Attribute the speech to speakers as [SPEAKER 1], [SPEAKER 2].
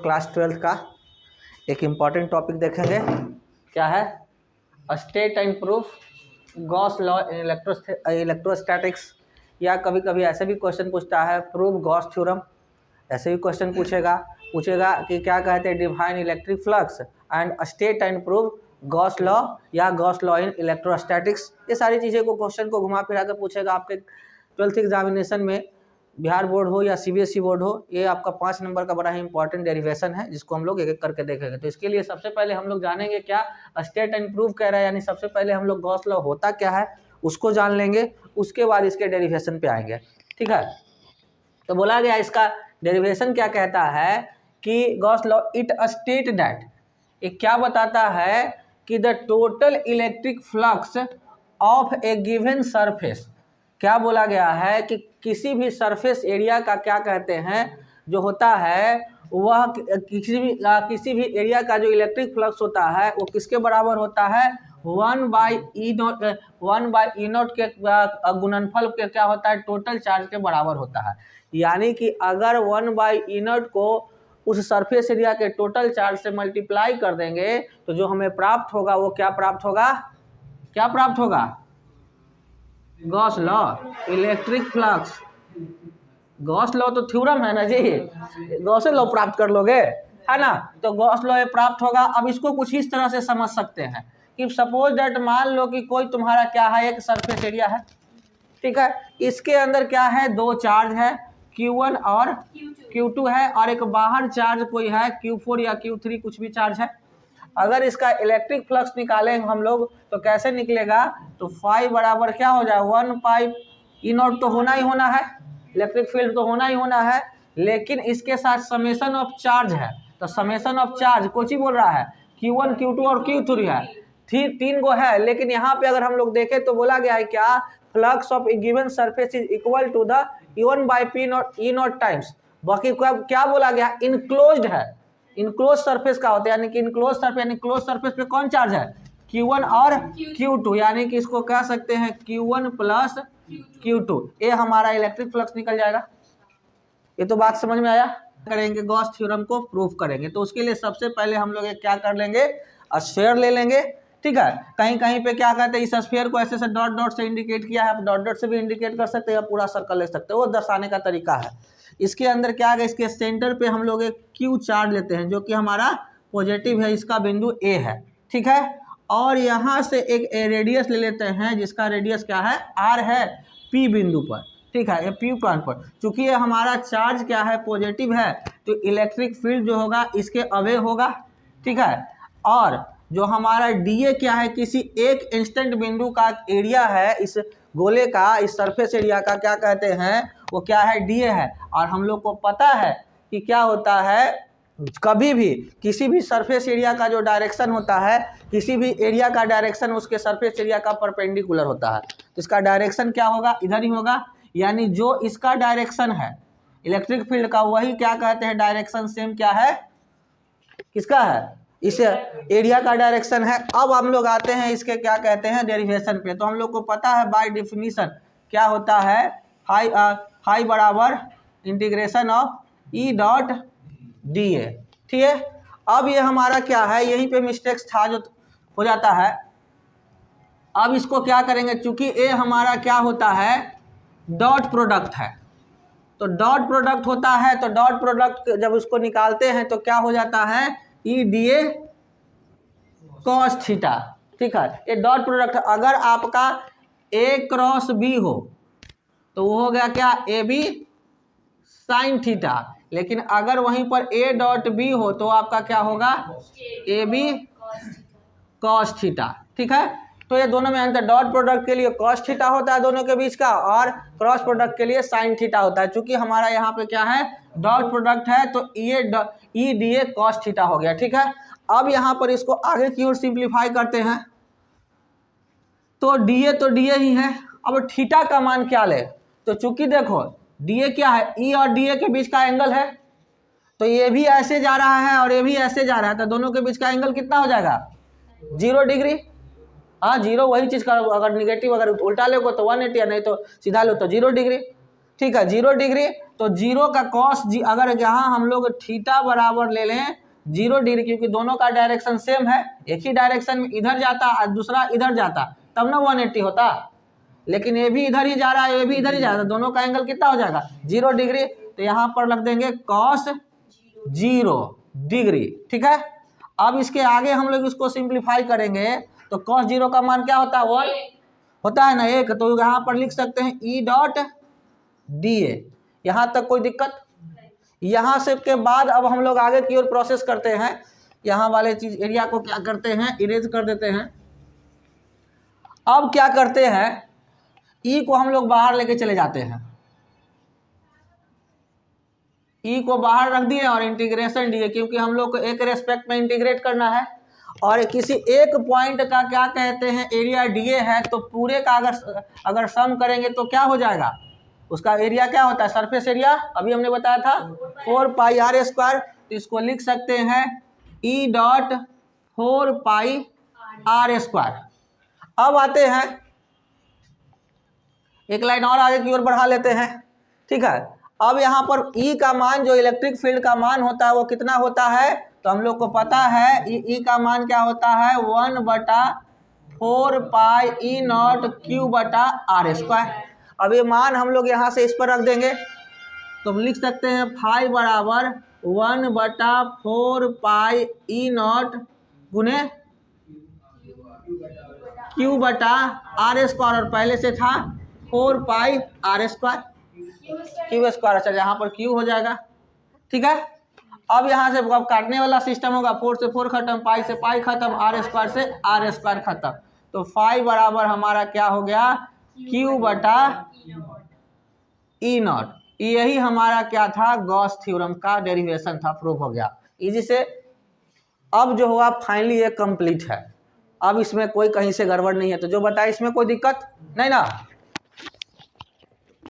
[SPEAKER 1] Class 12 का एक important topic देखेंगे। क्या है? State and proof Gauss law in electrostatics, या कभी कभी ऐसे भी क्वेश्चन पूछता है प्रूव गॉस थ्योरम। ऐसे भी क्वेश्चन पूछेगा कि क्या कहते हैं define electric flux and state and prove Gauss law या गॉस लॉ इन इलेक्ट्रोस्टैटिक्स। ये सारी चीज़ें को क्वेश्चन को घुमा फिरा कर पूछेगा आपके 12th एग्जामिनेशन में, बिहार बोर्ड हो या सीबीएसई बोर्ड हो। ये आपका 5 नंबर का बड़ा ही इंपॉर्टेंट डेरिवेशन है, जिसको हम लोग एक एक करके देखेंगे। तो इसके लिए सबसे पहले हम लोग जानेंगे क्या स्टेट एंड प्रूफ कह रहा है, यानी सबसे पहले हम लोग गॉस लॉ होता क्या है उसको जान लेंगे, उसके बाद इसके डेरिवेशन पे आएंगे। ठीक है, तो बोला गया इसका डेरिवेशन क्या कहता है कि Gauss law it state that, ये क्या बताता है कि the total electric flux of a given surface, क्या बोला गया है कि किसी भी सरफेस एरिया का क्या कहते हैं जो होता है वह किसी भी एरिया का जो इलेक्ट्रिक फ्लक्स होता है वो किसके बराबर होता है, 1/E0 के गुणनफल के क्या होता है, टोटल चार्ज के बराबर होता है। यानी कि अगर 1/E0 को उस सरफेस एरिया के टोटल चार्ज से मल्टीप्लाई कर देंगे तो जो हमें प्राप्त होगा वो क्या प्राप्त होगा, क्या प्राप्त होगा, Gauss law electric flux. Gauss law तो थ्योरम है ना जी, गॉस लॉ प्राप्त कर लोगे, है ना। तो गॉस लॉ प्राप्त होगा। अब इसको कुछ इस तरह से समझ सकते हैं कि सपोज दैट मान लो कि कोई तुम्हारा क्या है, एक सरफेस एरिया है, ठीक है, इसके अंदर क्या है, दो चार्ज है, Q1 और Q2 है, और एक बाहर चार्ज कोई है Q4 या Q3 कुछ भी चार्ज है। अगर इसका इलेक्ट्रिक फ्लक्स निकालेंगे हम लोग तो कैसे निकलेगा, तो फाई बराबर क्या हो जाए, 1/E0 तो होना ही होना है, इलेक्ट्रिक फील्ड तो होना ही होना है, लेकिन इसके साथ समेशन ऑफ चार्ज है। तो समेशन ऑफ चार्ज कुछ ही बोल रहा है, Q1 Q2 और Q3 है, तीन गो है, लेकिन यहाँ पे अगर हम लोग देखें तो बोला गया है क्या, flux of a given surface is equal to the E1/P0 times. बाकी क्या बोला गया, इनक्लोज्ड है, इनक्लोज सरफेस का होता है, यानी कि इनक्लोज सरफेस, यानी क्लोज सरफेस पे कौन चार्ज है, Q1 और Q2, यानी कि इसको कह सकते हैं Q1 प्लस Q2। ये हमारा इलेक्ट्रिक फ्लक्स निकल जाएगा। ये तो बात समझ में आया। करेंगे गॉस थ्योरम को प्रूफ करेंगे, तो उसके लिए सबसे पहले हम लोग क्या कर लेंगे, स्फीयर ले लेंगे। ठीक है, कहीं कहीं पे क्या कहते हैं, इस स्फीयर को ऐसे डॉट डॉट से इंडिकेट किया है, आप डॉट डॉट से भी इंडिकेट कर सकते हैं, पूरा सर्कल ले सकते हैं, वो दर्शाने का तरीका है। इसके अंदर क्या है, इसके सेंटर पे हम लोग एक Q चार्ज लेते हैं जो कि हमारा पॉजिटिव है, इसका बिंदु A है, ठीक है, और यहाँ से एक रेडियस ले लेते हैं जिसका रेडियस क्या है, R है, P बिंदु पर, ठीक है, ये P पॉइंट पर। चूंकि ये हमारा चार्ज क्या है, पॉजिटिव है, तो इलेक्ट्रिक फील्ड जो होगा इसके अवे होगा, ठीक है। और जो हमारा DA क्या है, किसी एक इंस्टेंट बिंदु का एरिया है, इस गोले का, इस सरफेस एरिया का क्या कहते हैं, वो क्या है, DA है। और हम लोग को पता है कि क्या होता है, कभी भी किसी भी सरफेस एरिया का जो डायरेक्शन होता है, किसी भी एरिया का डायरेक्शन उसके सरफेस एरिया का परपेंडिकुलर होता है, तो इसका डायरेक्शन क्या होगा, इधर ही होगा। यानी जो इसका डायरेक्शन है इलेक्ट्रिक फील्ड का, वही क्या कहते हैं, डायरेक्शन सेम क्या है, किसका है, इस एरिया का डायरेक्शन है। अब हम लोग आते हैं इसके क्या कहते हैं, डेरिवेशन पे। तो हम लोग को पता है बाय डेफिनेशन क्या होता है, हाई बराबर integration of E dot DA, ठीक है। अब ये हमारा क्या है, यहीं पे मिस्टेक्स था जो हो जाता है। अब इसको क्या करेंगे, चूंकि A हमारा क्या होता है, डॉट प्रोडक्ट है, तो डॉट प्रोडक्ट होता है, तो डॉट प्रोडक्ट जब उसको निकालते हैं तो क्या हो जाता है, EDA cos थीटा, ठीक है। ये डॉट प्रोडक्ट, अगर आपका A क्रॉस B हो तो वो हो गया क्या, AB साइन थीटा, लेकिन अगर वहीं पर A डॉट B हो तो आपका क्या होगा, AB cos थीटा, ठीक है। तो ये दोनों में अंतर, डॉट प्रोडक्ट के लिए cos थीटा होता है दोनों के बीच का, और क्रॉस प्रोडक्ट के लिए साइन थीटा होता है। चूंकि हमारा यहाँ पे क्या है, डॉट प्रोडक्ट है, तो EDA cos थीटा हो गया, ठीक है। अब यहाँ पर इसको आगे की ओर सिंप्लीफाई करते हैं, तो DA ही है। अब थीटा का मान क्या ले, तो चूंकि देखो DA क्या है, E और DA के बीच का एंगल है, तो ये भी ऐसे जा रहा है और ये भी ऐसे जा रहा है, तो दोनों के बीच का एंगल कितना हो जाएगा, 0 डिग्री। हाँ, 0 वही चीज़ का, अगर निगेटिव अगर उल्टा लोगे तो 180, नहीं तो सीधा लो तो 0 डिग्री। ठीक है 0 डिग्री, तो 0 का कॉस अगर यहाँ हम लोग थीटा बराबर ले लें 0 डिग्री, क्योंकि दोनों का डायरेक्शन सेम है, एक ही डायरेक्शन में इधर जाता और दूसरा इधर जाता तब ना 180 होता, लेकिन ये भी इधर ही जा रहा है ये भी इधर ही जा रहा है, दोनों का एंगल कितना हो जाएगा 0 डिग्री। तो यहाँ पर लग देंगे कॉस 0 डिग्री। ठीक है, अब इसके आगे हम लोग इसको सिंप्लीफाई करेंगे तो कॉस 0 का मान क्या होता है 1 होता है ना 1, तो यहाँ पर लिख सकते हैं ई डॉट डी ए। यहाँ तक कोई दिक्कत? यहाँ से के बाद अब हम लोग आगे की ओर प्रोसेस करते हैं, यहाँ वाले चीज एरिया को क्या करते हैं इरेज कर देते हैं। अब क्या करते हैं ई को हम लोग बाहर लेके चले जाते हैं, ई को बाहर रख दिए और इंटीग्रेशन दिए, क्योंकि हम लोग को एक रेस्पेक्ट में इंटीग्रेट करना है और किसी एक पॉइंट का क्या कहते हैं एरिया डीए है, तो पूरे का अगर सम करेंगे तो क्या हो जाएगा उसका एरिया क्या होता है सरफेस एरिया, अभी हमने बताया था 4 पाई आर स्क्वायर। तो इसको लिख सकते हैं E dot 4 pi R square. अब आते हैं एक लाइन और आगे की ओर बढ़ा लेते हैं। ठीक है, अब यहाँ पर ई का मान जो इलेक्ट्रिक फील्ड का मान होता है वो कितना होता है, तो हम लोग को पता है ई का मान क्या होता है 1/4 पाई ई नॉट क्यू बटा आर स्क्वायर। अब ये मान हम लोग यहाँ से इस पर रख देंगे तो हम लिख सकते हैं फाई बराबर 1/4 पाई ई नॉट गुने क्यू बटा आर स्क्वायर, और पहले से था 4 pi R square Q square. अच्छा यहाँ पर क्यू हो जाएगा। ठीक है, अब यहाँ से अब काटने वाला सिस्टम होगा 4 से 4 खत्म, पाई से पाई खत्म, आर स्क्वायर से आर स्क्वायर खत्म, तो फाई बराबर हमारा क्या हो गया क्यू बटा ई नॉट। यही हमारा क्या था गॉस थ्योरम का डेरिवेशन था, प्रूफ हो गया इजी से। अब जो हुआ फाइनली ये कंप्लीट है, अब इसमें कोई कहीं से गड़बड़ नहीं है, तो जो बताए इसमें कोई दिक्कत नहीं ना।